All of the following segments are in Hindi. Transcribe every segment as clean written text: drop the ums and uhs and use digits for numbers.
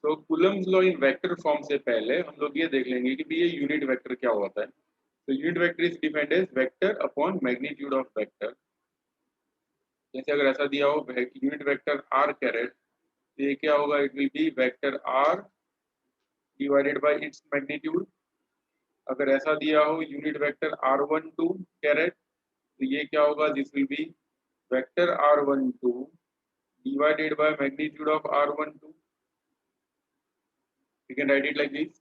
तो Coulomb's law in vector form से पहले हम लोग ये देख लेंगे कि ये यूनिट वेक्टर क्या होता है। तो unit vector is defined as vector upon magnitude of vector. जैसे अगर ऐसा दिया हो यूनिट वेक्टर आर कैरेट, तो ये क्या होगा, it will be vector R divided by its magnitude. अगर ऐसा दिया हो यूनिट वेक्टर r12 कैरेट, तो ये क्या होगा, this will be vector r12 divided by magnitude of r12। we can write it like this,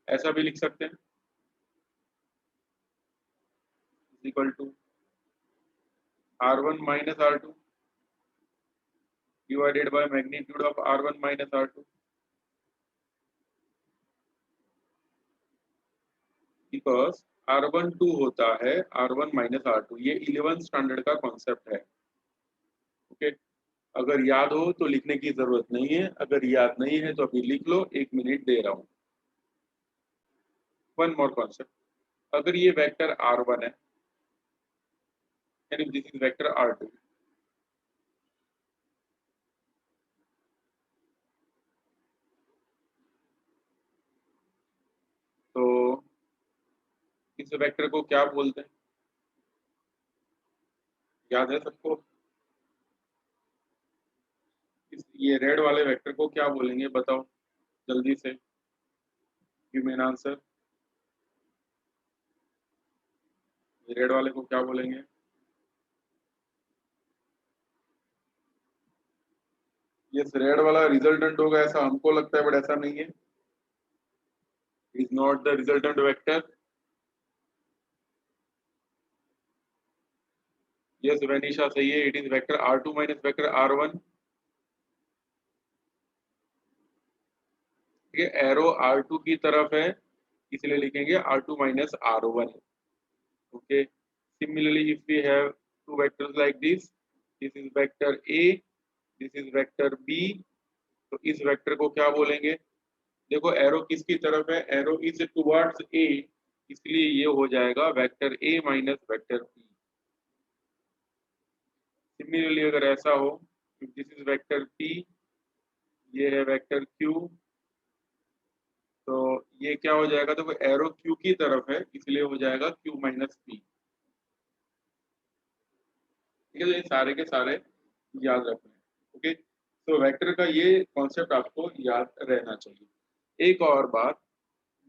ऐसा भी लिख सकते हैं, is equal to r1 minus r2 divided by magnitude of r1 minus r2, because r12 होता है r1 minus r2। ये 11th स्टैंडर्ड का कॉन्सेप्ट है। ओके, अगर याद हो तो लिखने की जरूरत नहीं है, अगर याद नहीं है तो अभी लिख लो, 1 मिनट दे रहा हूँ। वन मोर कॉन्सेप्ट, अगर ये वेक्टर r1 है and if this is vector r2, तो इस वेक्टर को क्या बोलते हैं, याद है सबको? ये रेड वाले वेक्टर को क्या बोलेंगे बताओ जल्दी से, give me an answer. Red वाले को क्या बोलेंगे? ये रेड वाला रिजल्टेंट होगा ऐसा हमको लगता है, बट ऐसा नहीं है। Is not the resultant vector. Yes Venisha सही है, it is vector r2 minus vector r1। ठीक है, एरो r2 की तरफ है, इसलिए लिखेंगे r2 minus r1। Okay, similarly if we have two vectors like this is vector a, this is vector b, तो इस वेक्टर को क्या बोलेंगे? देखो एरो किसकी तरफ है, एरो इज टुवर्ड्स ए, इसलिए ये हो जाएगा vector A minus vector B. Similarly अगर ऐसा हो, दिस इज वेक्टर पी, ये है वेक्टर क्यू, तो ये क्या हो जाएगा, देखो एरो क्यू की तरफ है इसलिए हो जाएगा क्यू माइनस पी। ठीक है, तो ये सारे के सारे याद रखना है। ओके, तो वेक्टर का ये कॉन्सेप्ट आपको याद रहना चाहिए। एक और बात,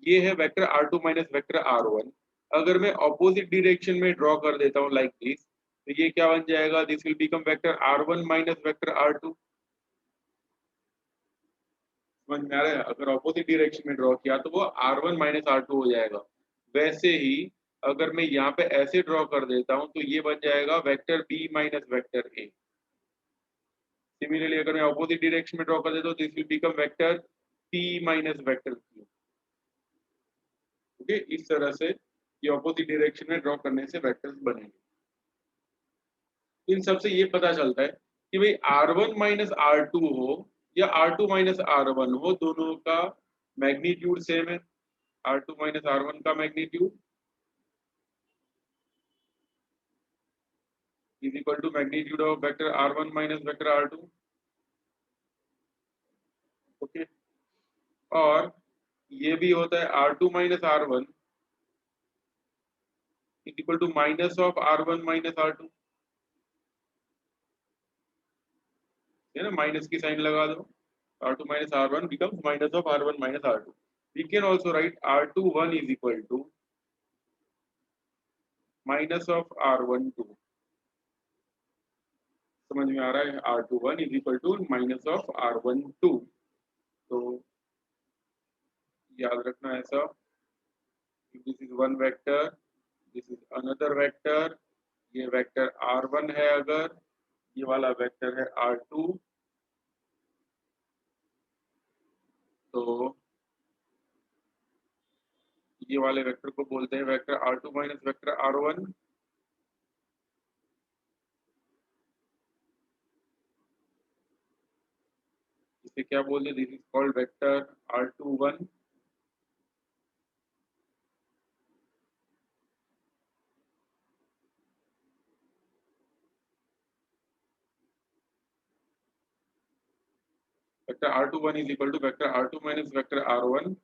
ये है vector r2 minus vector r1। अगर मैं ऑपोजिट डायरेक्शन में ड्रॉ कर देता हूँ लाइक दिस, तो ये क्या बन जाएगा, this will become vector r1 minus vector r2। समझ में आ रहा है? अगर ऑपोजिट डायरेक्शन में ड्रॉ किया तो वो r1 माइनस r2 हो जाएगा। वैसे ही अगर मैं यहाँ पे ऐसे ड्रॉ कर देता हूँ तो ये बन जाएगा vector b minus vector a। Similarly अगर मैं ऑपोजिट डायरेक्शन में ड्रॉ कर देता हूँ, this will become vector p minus vector q। Okay, इस तरह से ये ऑपोजिट डायरेक्शन में ड्रॉ करने से वेक्टर्स बनेंगे। इन सबसे ये पता चलता है कि भाई r1 माइनस r2 हो या r2 माइनस r1 हो, दोनों का मैग्नीट्यूड सेम है। r2 माइनस r1 का magnitude is equal to magnitude of vector r1 minus vector r2। Okay, और ये भी होता है r2 minus r1 is equal to minus of r1 minus r2। है ना, माइनस की साइन लगा दो, r2 minus r1 becomes minus of r1 minus r2। We can also write r21 is equal to minus of r12। समझ में आ रहा है, r21 is equal to minus of r12। तो याद रखना ऐसा, this is one vector, this is another vector, ये वेक्टर r1 है, अगर ये वाला वेक्टर है r2, तो ये वाले वेक्टर को बोलते हैं vector r2 minus vector r1। इसे क्या बोलते हैं, this is called vector r21। Vector r21 is equal to vector r2 minus vector r1,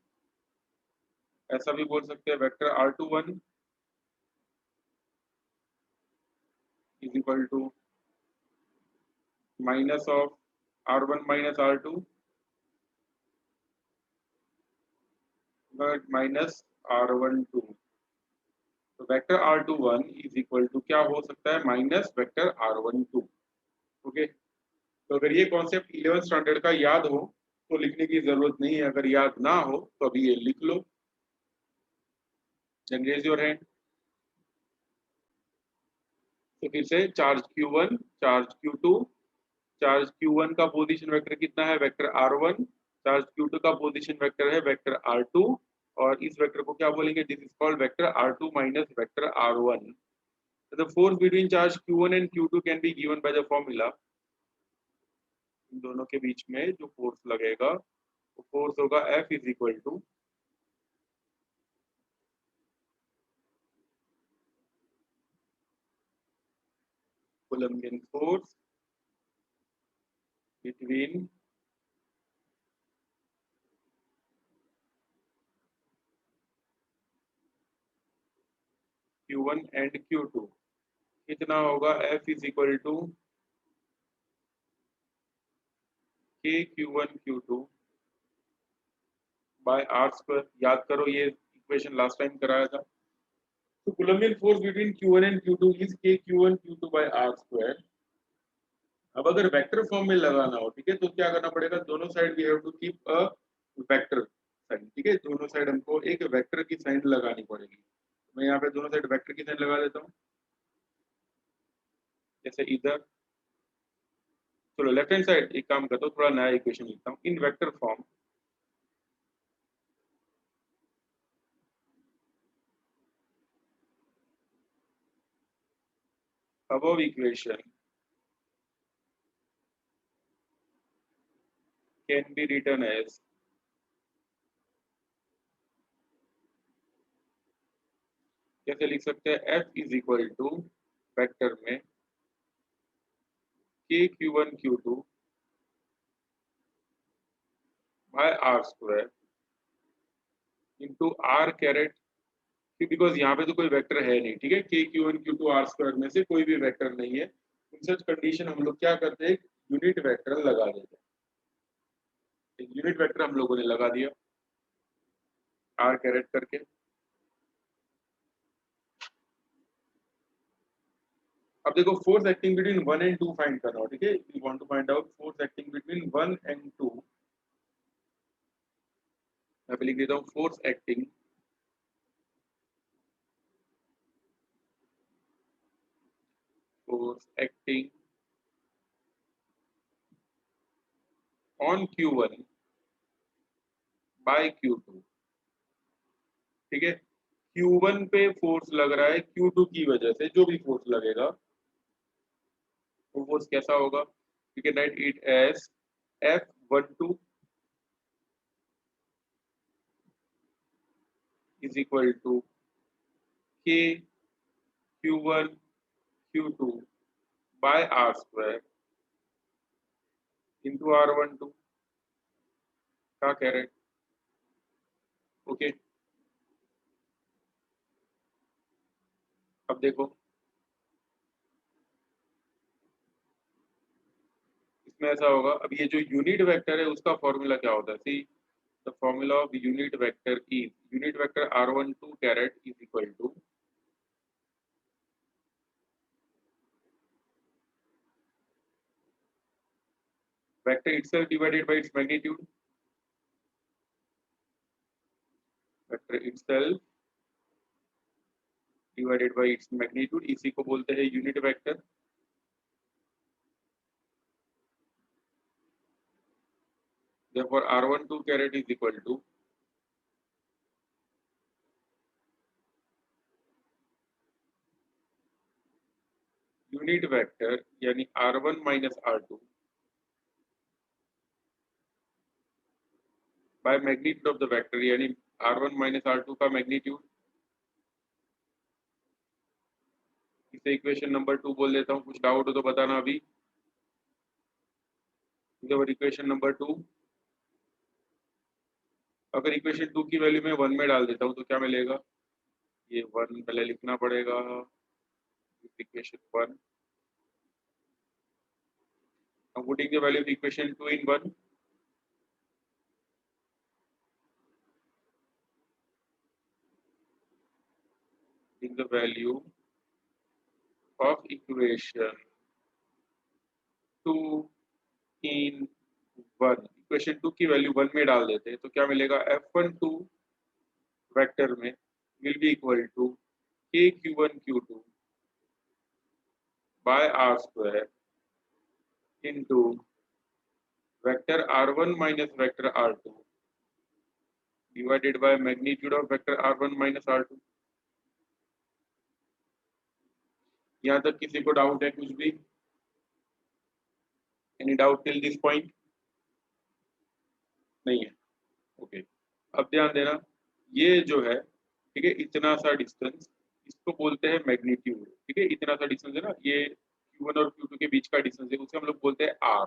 ऐसा भी बोल सकते हैं vector r21 is equal to minus of r1 minus r2 minus r12। तो vector r21 is equal to क्या हो सकता है, माइनस वेक्टर r12। ओके, तो अगर ये कॉन्सेप्ट 11th स्टैंडर्ड का याद हो तो लिखने की जरूरत नहीं है, अगर याद ना हो तो अभी ये लिख लो। Then raise your hand. तो फिर से charge q1, charge q2, charge q1 का पोजीशन वेक्टर कितना है, वेक्टर r1, चार्ज q2 का पोजीशन वेक्टर है वेक्टर r2, और इस वेक्टर को क्या बोलेंगे, this is called vector r2 minus vector r1। The force between charge q1 and q2 can be given by the formula. इन दोनों के बीच में जो फोर्स लगेगा वो फोर्स होगा F is equal to Coulombian force between Q1 and Q2। कितना होगा, F is equal to K Q1 Q2 by R square. याद करो ये इक्वेशन लास्ट टाइम कराया था। तो Coulombian force between Q1 and Q2 is K Q1 Q2 by R square. अब अगर वेक्टर फॉर्म में लगाना हो, ठीक है, तो क्या करना पड़ेगा, दोनों side we have to keep a vector sign. ठीक है, दोनों साइड हमको एक वेक्टर की साइन लगानी पड़ेगी। मैं यहाँ पे दोनों साइड वेक्टर की साइन लगा देता हूँ, जैसे इधर। चलो लेफ्ट हैंड साइड एक काम करता हूँ, थोड़ा नया इक्वेशन लिखता हूँ इन vector form. above equation can be written as कैसे लिख सकते हैं, F is equal to vector में K Q1 Q2 by R square into R caret, because यहाँ पे तो कोई वेक्टर है नहीं। ठीक है, K Q1 Q2 are square में से कोई भी वेक्टर नहीं है। इन सच कंडीशन हम लोग क्या करते हैं, यूनिट वेक्टर लगा देते हैं। एक यूनिट वेक्टर हम लोगों ने लगा दिया आर कैरेट करके। अब देखो force acting between 1 and 2 find करना हो। ठीक है, we want to find out force acting between 1 and 2। मैं लिख देता हूँ force acting on Q1 bye Q2। ठीक है, Q1 पे फोर्स लग रहा है Q2 की वजह से, जो भी फोर्स लगेगा वो फोर्स कैसा होगा, you can write it as F12 is equal to K Q1 Q2 by R square into R12। क्या कह रहे हैं, ओके। अब देखो इसमें ऐसा होगा, अब ये जो यूनिट वेक्टर है उसका फॉर्मूला क्या होता है, see the formula of unit vector is unit vector R12 caret is equal to vector itself divided by its magnitude, vector itself divided by its magnitude, इसी को बोलते हैं unit vector. therefore R12 caret is equal to unit vector यानी R1 minus R2 by magnitude of the vector, यानी R1 माइनस R2 का मैग्नीट्यूड। इसे इक्वेशन नंबर 2 बोल देता हूँ। कुछ डाउट हो तो बताना अभी। इक्वेशन नंबर 2, अगर इक्वेशन 2 की वैल्यू मैं 1 में डाल देता हूँ तो क्या मिलेगा, ये 1 पहले लिखना पड़ेगा, equation 1, I'm putting the value of equation 2 in 1, in the value of equation 2 in 1, equation 2 की वैल्यू 1 में डाल देते हैं तो क्या मिलेगा, f12 वेक्टर में will be equal to k q1 q2 by r square into vector r1 minus vector r2 divided by magnitude of vector r1 minus r2। यहाँ तक किसी को डाउट है कुछ भी, any doubt till this point? नहीं है, ओके। अब ध्यान देना, ये जो है, ठीक है, इतना सा डिस्टेंस, इसको बोलते हैं मैग्नीट्यूड, ठीक है, इतना सा डिस्टेंस है ना, ये q1 और q2 के बीच का डिस्टेंस है, उसे हम लोग बोलते हैं r।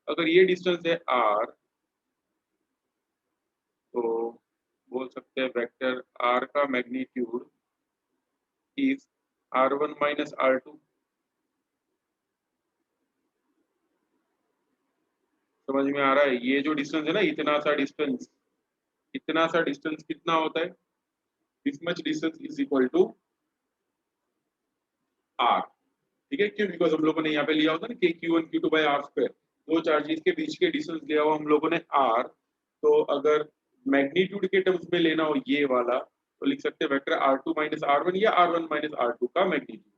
अगर ये डिस्टेंस है r तो बोल सकते हैं वेक्टर r का magnitude is r1 minus r2। समझ में आ रहा है? ये जो डिस्टेंस है ना, इतना सा डिस्टेंस कितना होता है, this much distance is equal to r, ठीक है। क्यों? बिकॉज हम लोगों ने यहाँ पे लिया होता है ना कि q1 q2 by r square, दो चार्जेस के बीच के डिस्टेंस लिया हुआ हम लोगों ने r। तो अगर मैग्नीट्यूड के टर्म्स में लेना हो ये वाला, तो लिख सकते हैं वेक्टर r2 माइनस r1 या r1 माइनस r2 का मैग्नीट्यूड।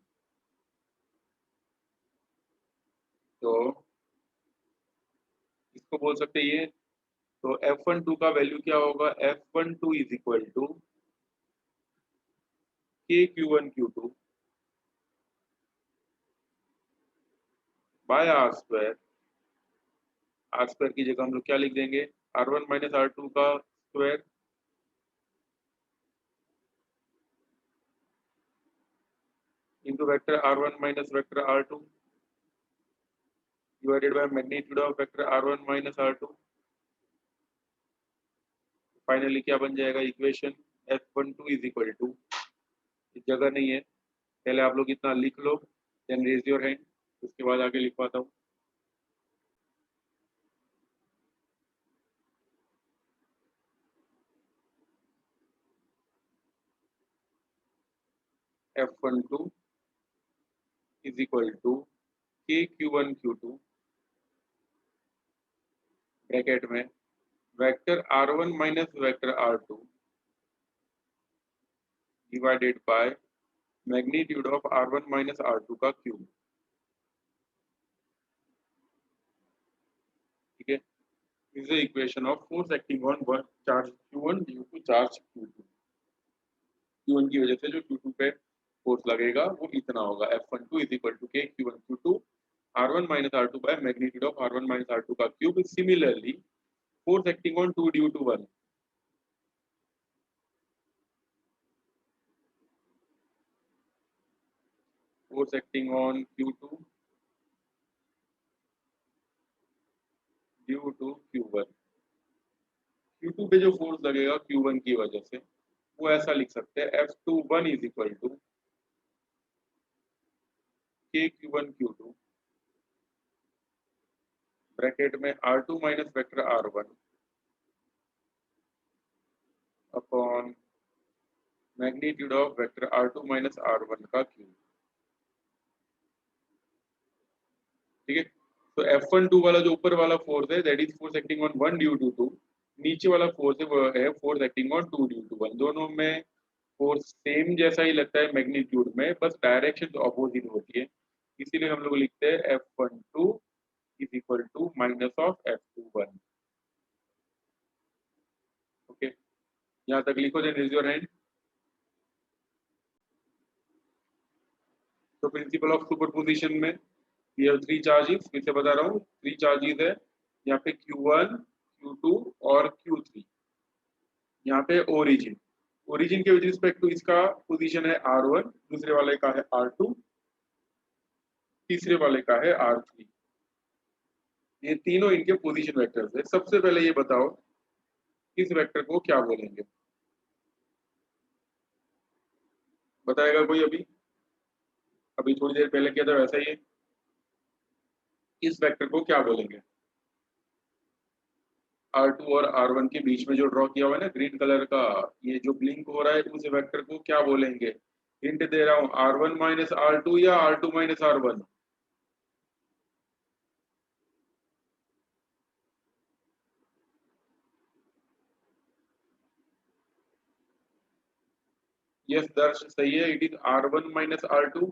तो इसको बोल सकते हैं ये, तो f12 का वैल्यू क्या होगा, f12 is equal to k q1 q2 by r square. r square की जगह हम लोग क्या लिख देंगे, r1 माइनस r2 का square into vector r1 minus vector r2 divided by magnitude of vector r1 minus r2। Finally क्या बन जाएगा equation, f12 is equal to, जगह नहीं है, पहले आप लोग इतना लिख लो, देन रेज योर हैंड, उसके बाद आगे लिखवाता हूँ। f12 is equal to k q1 q2 bracket में vector r1 minus vector r2 divided by magnitude of r1 minus r2 का क्यूब, ठीक है। Is the equation of force acting on one charge q1 due to charge q2। q1 की वजह से जो q2 पे फोर्स लगेगा वो इतना होगा, f12 is equal to k q1 q2 r1 minus r2 by magnitude of r1 minus r2 का cube. Similarly force acting on 2 due to 1, force acting on q2 due to q1, q2 पे जो फोर्स लगेगा q1 की वजह से, वो ऐसा लिख सकते हैं f21 is equal to k q1 q2 bracket में r2 minus vector r1 upon magnitude of vector r2 minus r1 का क्यूब, ठीक है। तो f12 वाला जो ऊपर वाला फोर्स है that is force acting on 1 due to 2, नीचे वाला फोर्स है वो है force acting on 2 due to 1। दोनों में फोर्स सेम जैसा ही लगता है मैग्नीट्यूड में, बस डायरेक्शन अपोजिट होती है, इसीलिए हम लोग लिखते हैं f12 is equal to minus of f21। Okay, यहाँ तक लिखो, देन रेज योर हैंड। तो प्रिंसिपल ऑफ सुपरपोजिशन में ये थ्री चार्जेस, फिर से बता रहा हूँ, थ्री चार्जेस है यहाँ पे q1 q2 और q3। यहाँ पे ओरिजिन, ओरिजिन के विद रिस्पेक्ट टू इसका पोजीशन है r1, दूसरे वाले का है r2, तीसरे वाले का है r3। ये तीनों इनके पोजीशन वेक्टर्स है। सबसे पहले ये बताओ इस वेक्टर को क्या बोलेंगे, बताएगा कोई? अभी अभी थोड़ी देर पहले किया था वैसा ही है। इस वेक्टर को क्या बोलेंगे? R2 और R1 के बीच में जो ड्रॉ किया हुआ है ना ग्रीन कलर का, ये जो ब्लिंक हो रहा है, उस वेक्टर को क्या बोलेंगे? हिंट दे रहा हूँ, R1 माइनस R2 या R2 माइनस R1? यस दर्श, सही है, it is R1 minus R2।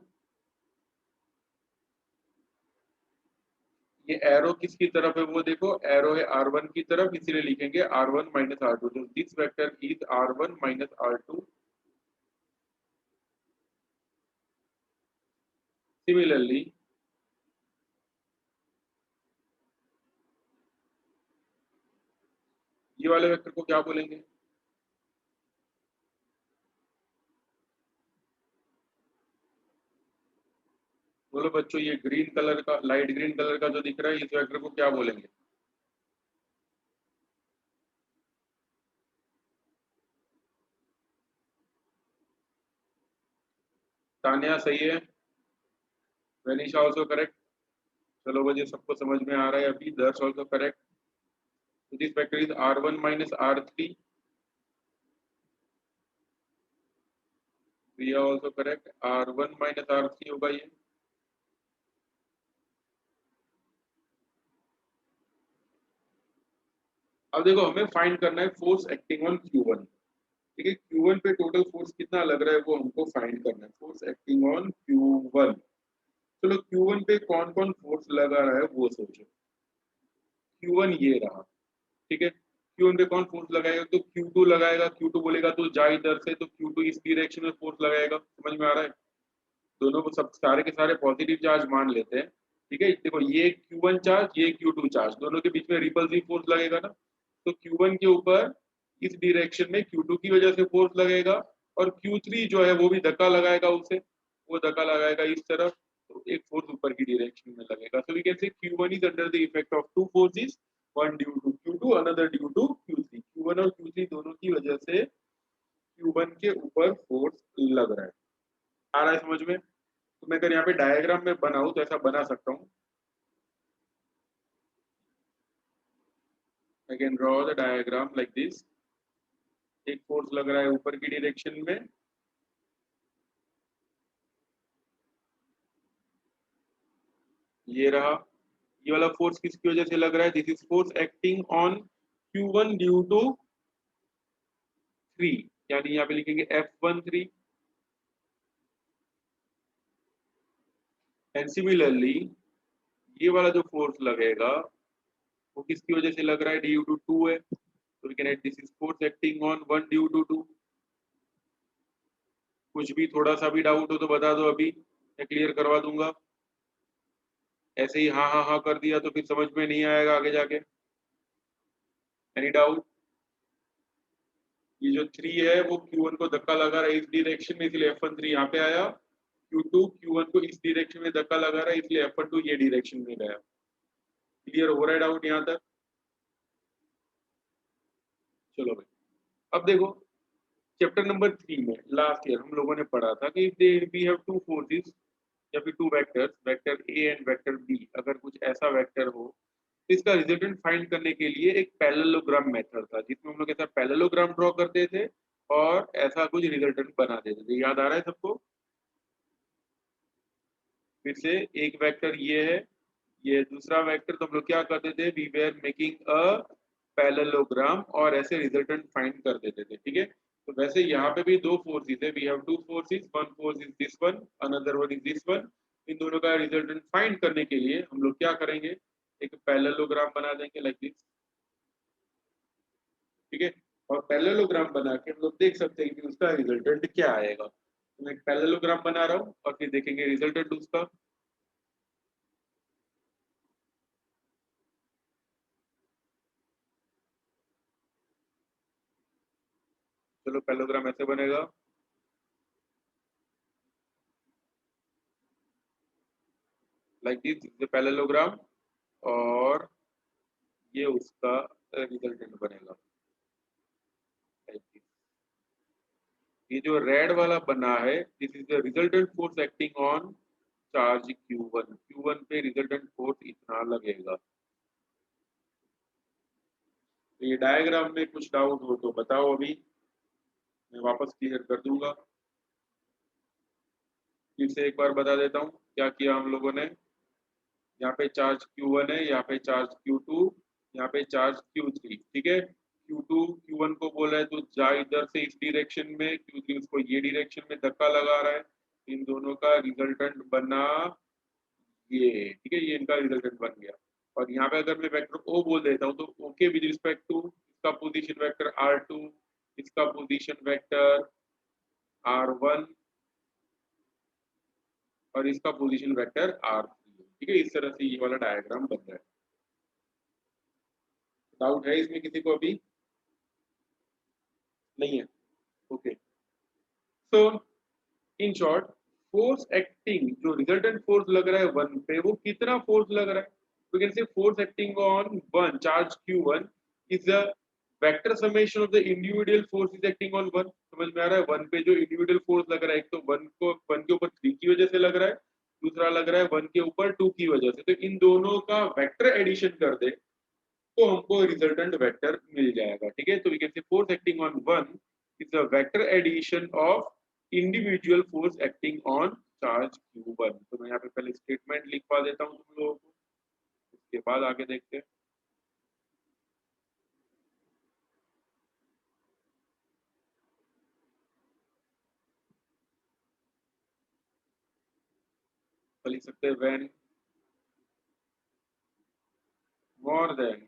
ये एरो किसकी तरफ है वो देखो, एरो है R1 की तरफ, इसीलिए लिखेंगे R1 माइनस R2। तो this vector is R1 minus R2। Similarly ये वाले वेक्टर को क्या बोलेंगे? बोलो बच्चों, ये ग्रीन कलर का, लाइट ग्रीन कलर का जो दिख रहा है, इस वेक्टर को क्या बोलेंगे? तान्या सही है, वेनिशा ऑल्सो करेक्ट। चलो बच्चे, सबको समझ में आ रहा है अभी? दर्श also correct. This vector is R1 minus R3। Priya also correct, R1 minus R3 होगा ये। अब देखो, हमें फाइंड करना है फोर्स एक्टिंग ऑन Q1। ठीक है, Q1 पे टोटल फोर्स कितना लग रहा है वो हमको फाइंड करना है, फोर्स एक्टिंग ऑन Q1। चलो Q1 पे कौन कौन फोर्स लगा रहा है वो सोचो। Q1 ये रहा, ठीक है। Q1 पे कौन फोर्स लगाएगा? तो Q2 लगाएगा। Q2 बोलेगा तो जा इधर से, तो Q2 इस डायरेक्शन में फोर्स लगाएगा। समझ में आ रहा है? दोनों को सब सारे के सारे पॉजिटिव चार्ज मान लेते हैं। ठीक है, देखो ये Q1 चार्ज, ये Q2 चार्ज, दोनों के बीच में रिपल्सिव फोर्स लगेगा ना। तो Q1 के ऊपर इस डायरेक्शन में Q2 की वजह से फोर्स लगेगा, और Q3 जो है वो भी धक्का लगाएगा उसे, वो धक्का लगाएगा इस तरफ, तो एक फोर्स ऊपर की डायरेक्शन में लगेगा। So we can say Q1 is under the effect of two forces, one due to Q2, another due to Q3। Q1 और Q3 दोनों की वजह से Q1 के ऊपर फोर्स लग रहा है। आ रहा है समझ में? तो मैं अगर यहाँ पे डायग्राम में बनाऊं तो ऐसा बना सकता हूँ। I can draw the diagram like this. एक फोर्स लग रहा है ऊपर की डायरेक्शन में, ये रहा। ये वाला फोर्स किसकी वजह से लग रहा है? This is force acting on Q1 due to 3, यानी यहाँ पे लिखेंगे F13। एंड सिमिलरली ये वाला जो फोर्स लगेगा वो किसकी वजह से लग रहा है? ड्यू टू 2 है, तो we can write this is force acting on 1 due to 2। कुछ भी थोड़ा सा भी डाउट हो तो बता दो, अभी मैं क्लियर करवा दूंगा। ऐसे ही हाँ हाँ हाँ कर दिया तो फिर समझ में नहीं आएगा आगे जाके। Any doubt? ये जो 3 है वो Q1 को धक्का लगा रहा है इस डायरेक्शन में, इसलिए F13 यहाँ पे आया। Q2 Q1 को इस डायरेक्शन में धक्का लगा रहा है, इसलिए F12 ये डायरेक्शन में गया। क्लियर हो रहा है डाउट यहाँ तक? चलो भाई, अब देखो चैप्टर नंबर 3 में लास्ट ईयर हम लोगों ने पढ़ा था कि वी हैव टू फोर्सेस या फिर two vectors, vector A and vector B. अगर कुछ ऐसा वेक्टर हो तो इसका रिजल्टेंट फाइंड करने के लिए एक पैरेललोग्राम मेथड था, जिसमें हम लोग ऐसा पैरेललोग्राम ड्रॉ करते थे और ऐसा कुछ रिजल्टेंट बना देते थे। याद आ रहा है सबको? फिर से, एक वेक्टर ये है, ये दूसरा वेक्टर, तो हम लोग क्या करते थे? We were making a parallelogram और ऐसे रिजल्टेंट फाइंड कर देते थे। ठीक है, तो वैसे यहाँ पे भी दो फोर्सेस है, we have two forces, one force is this one, another one is this one. इन दोनों का रिजल्टेंट फाइंड करने के लिए हम लोग क्या करेंगे? एक पैरेललोग्राम बना देंगे लाइक दिस। ठीक है, और पैरेललोग्राम बना के हम लोग देख सकते हैं कि उसका रिजल्टेंट क्या आएगा। तो मैं एक पैरेललोग्राम बना रहा हूँ और फिर देखेंगे रिजल्टेंट उसका। चलो पैरेललोग्राम ऐसे बनेगा, like this is the parallelogram. और ये उसका रिजल्टेंट बनेगा। ये जो रेड वाला बना है, this is the resultant force acting on charge Q1। Q1 पे रिजल्टेंट फोर्स इतना लगेगा। तो ये डायग्राम में कुछ डाउट हो तो बताओ, अभी मैं वापस क्लियर कर दूंगा। फिर से एक बार बता देता हूँ क्या किया हम लोगों ने। यहाँ पे चार्ज Q1 है, यहाँ पे चार्ज Q2, यहाँ पे चार्ज Q3, ठीक है। Q2 Q1 को बोला है तो जा इधर से इस डायरेक्शन में, Q3 उसको ये डायरेक्शन में धक्का लगा रहा है। इन दोनों का रिजल्टेंट बना ये, ठीक है, ये इनका रिजल्टेंट बन गया। और यहाँ पे अगर मैं वेक्टर O बोल देता हूँ तो O के विद रिस्पेक्ट टू इसका पोजीशन वेक्टर R2, इसका पोजीशन वेक्टर R1 और इसका पोजीशन वेक्टर R3, ठीक है। इस तरह से ये वाला डायग्राम बन रहा है। डाउट है इसमें किसी को अभी? नहीं है, okay. So in short, force acting, जो रिजल्टेंट फोर्स लग रहा है वन पे, वो कितना फोर्स लग रहा है? We can say force acting on one charge Q1 is the vector summation of the individual force is acting on one. समझ में आ रहा है? वन पे जो इंडिविजुअल फोर्स लग रहा है, एक तो वन के ऊपर 3 की वजह से लग रहा है, दूसरा लग रहा है वन के ऊपर 2 की वजह से। तो इन दोनों का वेक्टर एडिशन कर दे तो हमको रिजल्टेंट वेक्टर मिल जाएगा, ठीक है। तो we can say force acting on one is the vector addition of individual force acting on charge Q1। तो मैं यहाँ पे पहले स्टेटमेंट लिखवा देता हूँ तुम लोगों को, उसके बाद आगे देखते हैं। तो लिख सकते हैं when more than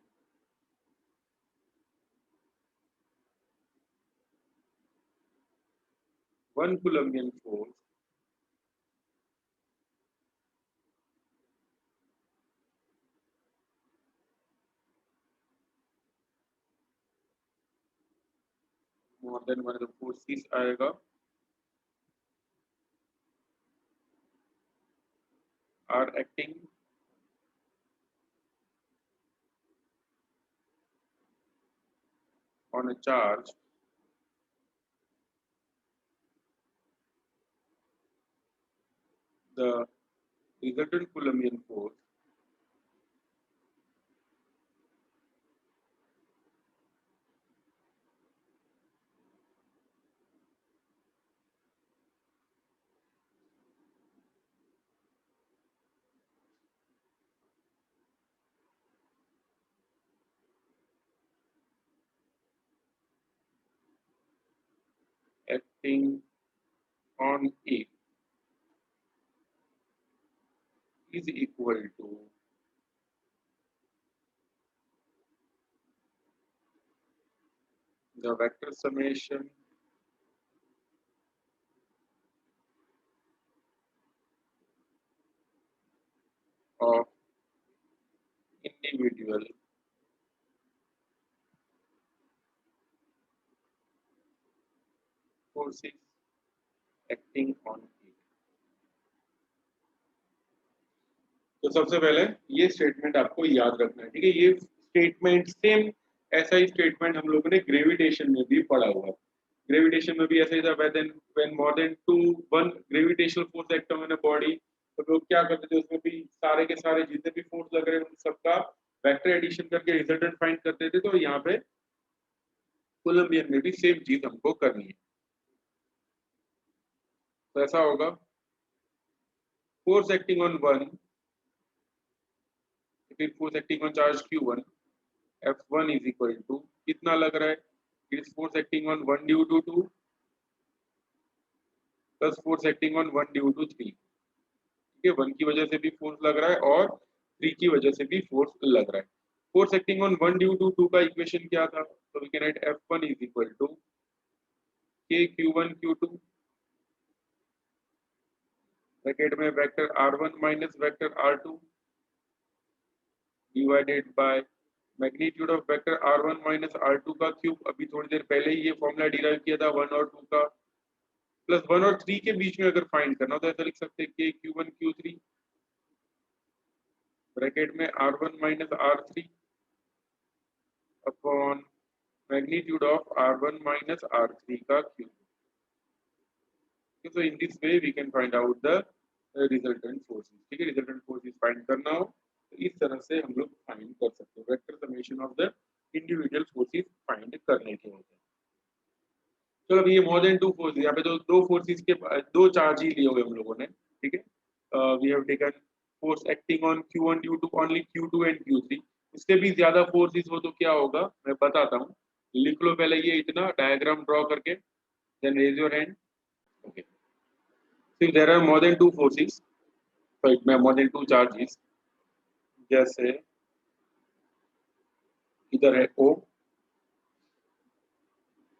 1 Coulombian force more than one of forces आएगा, are acting on a charge the resultant Coulombian force acting on it is equal to the vector summation of individual forces acting on it। तो सबसे पहले ये स्टेटमेंट आपको याद रखना है, ठीक है। ये स्टेटमेंट सेम ऐसा ही स्टेटमेंट हम लोगों ने ग्रेविटेशन में भी पढ़ा हुआ है। ग्रेविटेशन में भी ऐसा ही था, when more than two one gravitational force act on a body, तो लोग क्या करते थे, उसमें भी सारे के सारे जितने भी फोर्स लग रहे हैं उन सबका वेक्टर एडिशन करके रिजल्टेंट फाइंड करते थे। तो यहाँ पे कोलंबियन में भी सेम चीज हमको करनी है। तो ऐसा होगा, फोर्स एक्टिंग ऑन वन, फिर force acting on charge Q1, F1 is equal to कितना लग रहा है, it is force acting on one due to two plus force acting on one due to three, ठीक है। वन की वजह से भी फोर्स लग रहा है और थ्री की वजह से भी फोर्स लग रहा है। Force acting on one due to two का इक्वेशन क्या था? तो we can write F1 is equal to K Q1 Q2 bracket में vector R1 minus vector R2 divided by magnitude of vector R1 minus R2 का क्यूब। अभी थोड़ी देर पहले ही ये फॉर्मूला डिराइव किया था, वन और टू का, प्लस वन और थ्री के बीच में अगर फाइंड करना हो तो ऐसा लिख सकते हैं के Q1 Q3 ब्रैकेट में R1 minus R3 upon magnitude of R1 minus R3 का cube. So in this way we can find out the resultant forces। ठीक है, रिजल्टेंट फोर्सेस फाइंड करना हो तो इस तरह से हम लोग फाइंड कर सकते हैं। Vector summation of the individual forces find करने के होते हैं। चलो अभी ये मोर देन टू फोर्सेस, यहाँ पे तो दो फोर्सेस के दो चार्ज ही लिए हुए हम लोगों ने। ठीक है, we have taken force acting on Q1 Q2 only Q2 and Q3। उससे भी ज्यादा फोर्सेस हो तो क्या होगा मैं बताता हूँ। लिख लो पहले ये इतना डायग्राम ड्रॉ करके, then raise your hand. Okay, so there are more than two forces, so it may more than two charges। जैसे इधर है O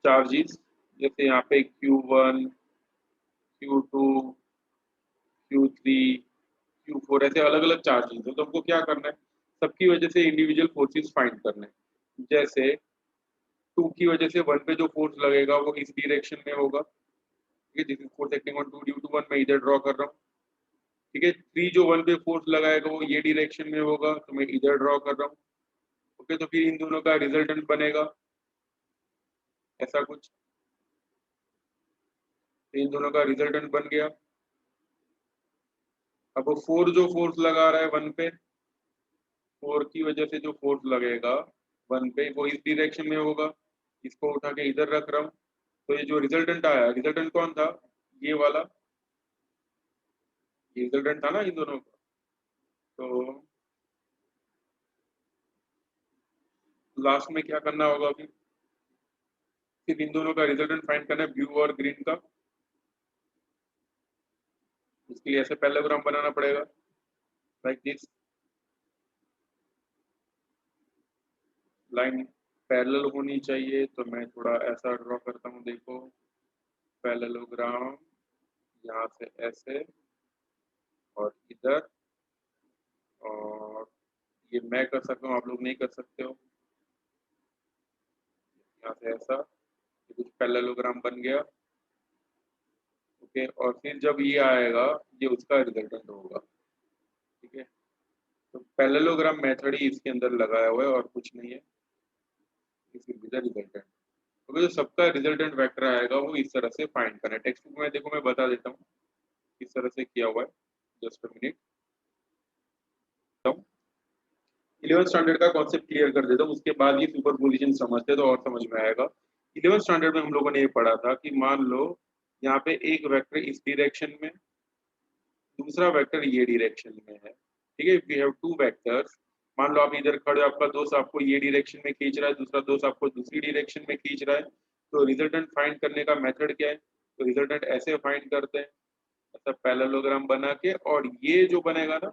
चार्जेस, जैसे यहाँ पे Q1 Q2 Q3 Q4 ऐसे अलग अलग चार्जेस है। तो हमको क्या करना है, सबकी वजह से इंडिविजुअल फोर्सेस फाइंड करना है। जैसे 2 की वजह से 1 पे जो फोर्स लगेगा वो इस डायरेक्शन में होगा। ठीक है, this is force acting on 2 due to 1, मैं इधर ड्रॉ कर रहा हूँ। ठीक है, 3 जो 1 पे फोर्स लगाएगा वो ये डायरेक्शन में होगा, तो मैं इधर ड्रॉ कर रहा हूँ। ओके, तो फिर इन दोनों का रिजल्टेंट बनेगा ऐसा कुछ। तो इन दोनों का रिजल्टेंट बन गया। अब वो 4 जो फोर्स लगा रहा है 1 पे, 4 की वजह से जो फोर्स लगेगा 1 पे वो इस डायरेक्शन में होगा। इसको उठा के इधर रख रहा हूँ। तो ये जो रिजल्टेंट आया, रिजल्टेंट कौन था, ये वाला, ये रिजल्टेंट था ना इन दोनों का। तो लास्ट में क्या करना होगा अभी, सिर्फ इन दोनों का रिजल्टेंट फाइंड करना है, ब्लू और ग्रीन का। इसके लिए ऐसे पैरेललोग्राम बनाना पड़ेगा लाइक दिस। लाइन पैरेलल होनी चाहिए, तो मैं थोड़ा ऐसा ड्रॉ करता हूँ, देखो पैरेललोग्राम यहाँ से ऐसे और इधर, और ये मैं कर सकता हूँ, आप लोग नहीं कर सकते हो। यहाँ से ऐसा, ये कुछ पैरेललोग्राम बन गया। ओके, और फिर जब ये आएगा ये उसका रिजल्टेंट होगा। ठीक है, तो पैरेललोग्राम मेथड ही इसके अंदर लगाया हुआ है और कुछ नहीं है। This will be the resultant. तो जो सबका रिजल्टेंट वेक्टर आएगा वो इस तरह से फाइंड करना है। टेक्स्ट बुक में देखो मैं बता देता हूँ किस तरह से किया हुआ है। Just a minute, 11th standard का कॉन्सेप्ट क्लियर कर देता हूँ, उसके बाद ये सुपरपोजिशन समझते तो और समझ में आएगा। 11th स्टैंडर्ड में हम लोगों ने ये पढ़ा था कि मान लो यहाँ पे एक वेक्टर इस डायरेक्शन में, दूसरा वेक्टर ये डायरेक्शन में है। ठीक है, वी हैव टू वेक्टर्स। मान लो आप इधर खड़े हो, आपका दोस्त आपको ये डायरेक्शन में खींच रहा है, दूसरा दोस्त आपको दूसरी डायरेक्शन में खींच रहा है। तो रिजल्टेंट फाइंड करने का मेथड क्या है, तो रिजल्टेंट ऐसे फाइंड करते हैं, ऐसा पैरेललोग्राम बना के, और ये जो बनेगा ना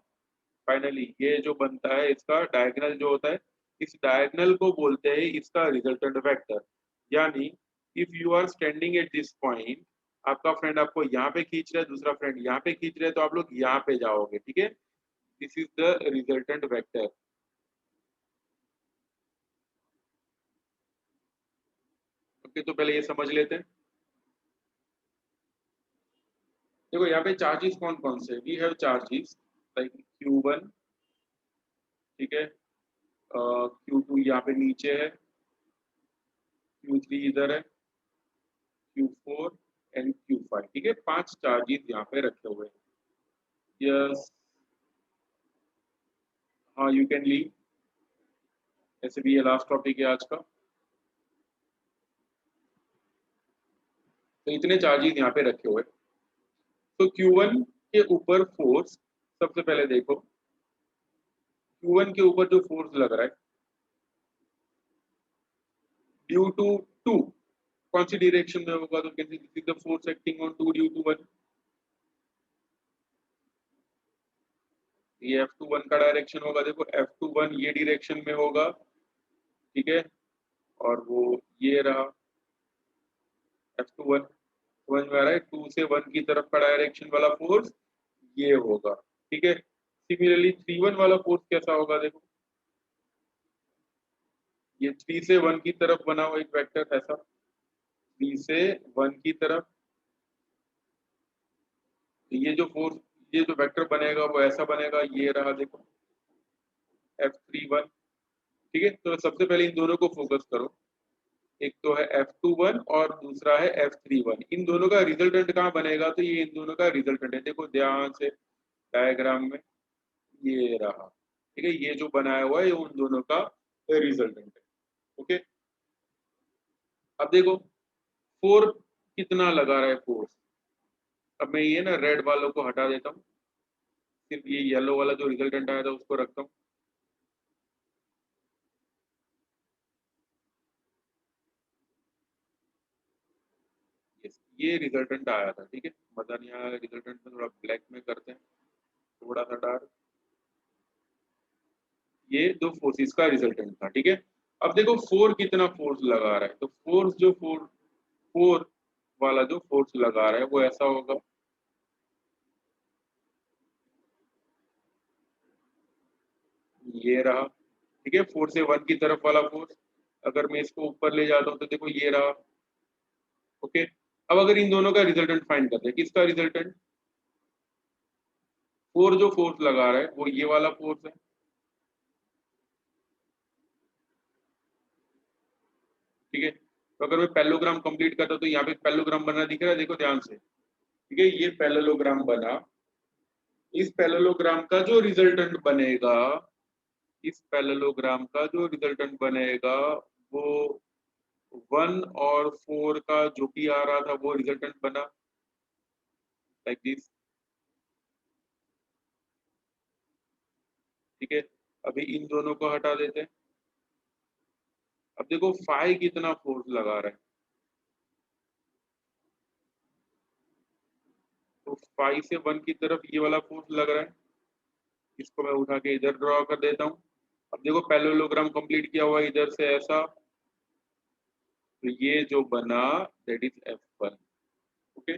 फाइनली, ये जो बनता है इसका डायगोनल जो होता है, इस डायगोनल को बोलते हैं इसका रिजल्टेंट वेक्टर। यानी if you are standing at this point, आपका फ्रेंड आपको यहाँ पे खींच रहा है, दूसरा फ्रेंड यहाँ पे खींच रहा है, तो आप लोग यहाँ पे जाओगे। ठीक है, this is the resultant vector. Okay, तो पहले ये समझ लेते हैं। देखो यहाँ पे चार्जेस कौन कौन से, we have charges like Q1। ठीक है, Q2 यहाँ पे नीचे है, Q3 इधर है, Q4 एंड Q5। ठीक है, 5 चार्जेस यहाँ पे रखे हुए हैं। यस, हाँ यू कैन लीव। ऐसे भी ये लास्ट टॉपिक है आज का। तो इतने चार्जेस यहाँ पे रखे हुए हैं। तो Q1 के ऊपर फोर्स, सबसे पहले देखो Q1 के ऊपर जो फोर्स लग रहा है ड्यू टू 2, कौन सी डायरेक्शन में होगा, तो कैसे, this is the force acting on 2 due to 1। ये F21 का डायरेक्शन होगा, देखो F21 ये डायरेक्शन में होगा। ठीक है, और वो ये रहा F21, समझ में आ रहा है, 2 से 1 की तरफ का डायरेक्शन वाला फोर्स ये होगा। ठीक है, सिमिलरली 3 1 वाला फोर्स कैसा होगा, देखो ये 3 से 1 की तरफ बना हुआ एक वेक्टर, ऐसा 3 से 1 की तरफ। ये जो फोर्स, ये जो वेक्टर बनेगा वो ऐसा बनेगा, ये रहा देखो F31। ठीक है, तो सबसे पहले इन दोनों को फोकस करो। एक तो है F21 और दूसरा है F31। इन दोनों का रिजल्टेंट कहाँ बनेगा, तो ये इन दोनों का रिजल्टेंट है। देखो ध्यान से डायग्राम में ये रहा, ठीक है, ये जो बनाया हुआ है ये उन दोनों का रिजल्टेंट है। ओके, अब देखो फोर कितना लगा रहा है फोर्स। अब मैं ये ना रेड वालों को हटा देता हूँ, सिर्फ ये येलो वाला जो रिजल्टेंट आया था उसको रखता हूँ। ये रिजल्टेंट आया था, ठीक है, मजा नहीं आया रिजल्टेंट में, थोड़ा ब्लैक में करते हैं, थोड़ा सा डार्क। ये दो फोर्सेस का रिजल्टेंट था, ठीक है। अब देखो फोर कितना फोर्स लगा रहा है, तो फोर्स जो फोर वाला जो फोर्स लगा रहा है वो ऐसा होगा, ये रहा, ठीक है, 4 से 1 की तरफ वाला फोर्स। अगर मैं इसको ऊपर ले जाता हूँ तो देखो ये रहा। ओके, अब अगर इन दोनों का रिजल्टेंट फाइंड करते हैं, किसका रिजल्टेंट, फोर जो फोर्स लगा रहा है वो ये वाला फोर्स है, ठीक है। तो अगर मैं पैरेललोग्राम कंप्लीट करता हूं तो यहाँ पे पैरेललोग्राम बना दिख रहा है, देखो ध्यान से, ठीक है, ये पैरेललोग्राम बना। इस पैरेललोग्राम का जो रिजल्टेंट बनेगा, इस पैरेललोग्राम का जो रिजल्टेंट बनेगा वो 1 और 4 का जो भी आ रहा था वो रिजल्टेंट बना, लाइक दिस, ठीक है। अभी इन दोनों को हटा देते हैं। अब देखो 5 कितना फोर्स लगा रहा है, तो 5 से 1 की तरफ ये वाला फोर्स लग रहा है। इसको मैं उठा के इधर ड्रॉ कर देता हूँ। अब देखो पैरेललोग्राम कंप्लीट किया हुआ है इधर से ऐसा, तो ये जो बना that is F1। Okay,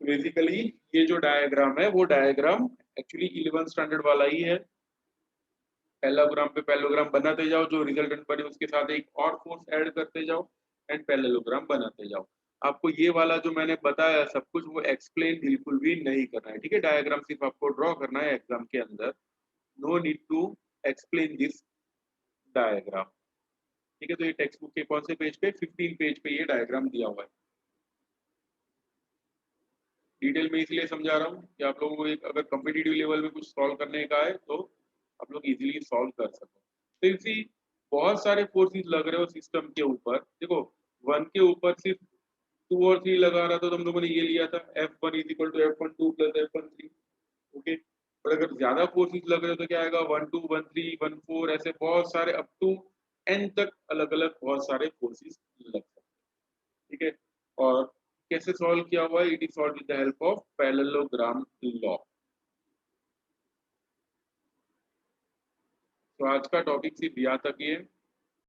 basically ये जो डायग्राम है वो डायग्राम एक्चुअली 11 स्टैंडर्ड वाला ही है। पैरेललोग्राम पे पैरेललोग्राम बनाते जाओ, जो रिजल्टेंट बने उसके साथ एक और फोर्स ऐड करते जाओ एंड पैरेललोग्राम बनाते जाओ। आपको ये वाला जो मैंने बताया सब कुछ वो एक्सप्लेन बिल्कुल भी नहीं करना है, ठीक है, डायग्राम सिर्फ आपको ड्रॉ करना है एग्जाम के अंदर। No need to explain this diagram, ठीक है। तो ये टेक्स्ट बुक के कौन से पेज पे, 15 पेज पे ये डायग्राम दिया हुआ है। डिटेल में इसलिए समझा रहा हूँ कि आप लोगों को एक अगर कॉम्पिटिटिव लेवल में कुछ सॉल्व करने का है तो आप लोग इजीली सॉल्व कर सको। तो इसी बहुत सारे फोर्सेस लग रहे हो सिस्टम के ऊपर, देखो 1 के ऊपर सिर्फ 2 और 3 लगा रहा था तो हम लोगों ने ये लिया था F1 = F12 + F13। ओके, और अगर ज्यादा फोर्सेस लग रहे हो तो क्या आएगा, 1 2 1 3 1 4, ऐसे बहुत सारे अप टू n तक अलग अलग बहुत सारे फोर्सेस लग सकते हैं, ठीक है। और कैसे सॉल्व किया हुआ है, it is solve with the help of parallelogram law. तो आज का टॉपिक सिर्फ यहाँ तक ही है।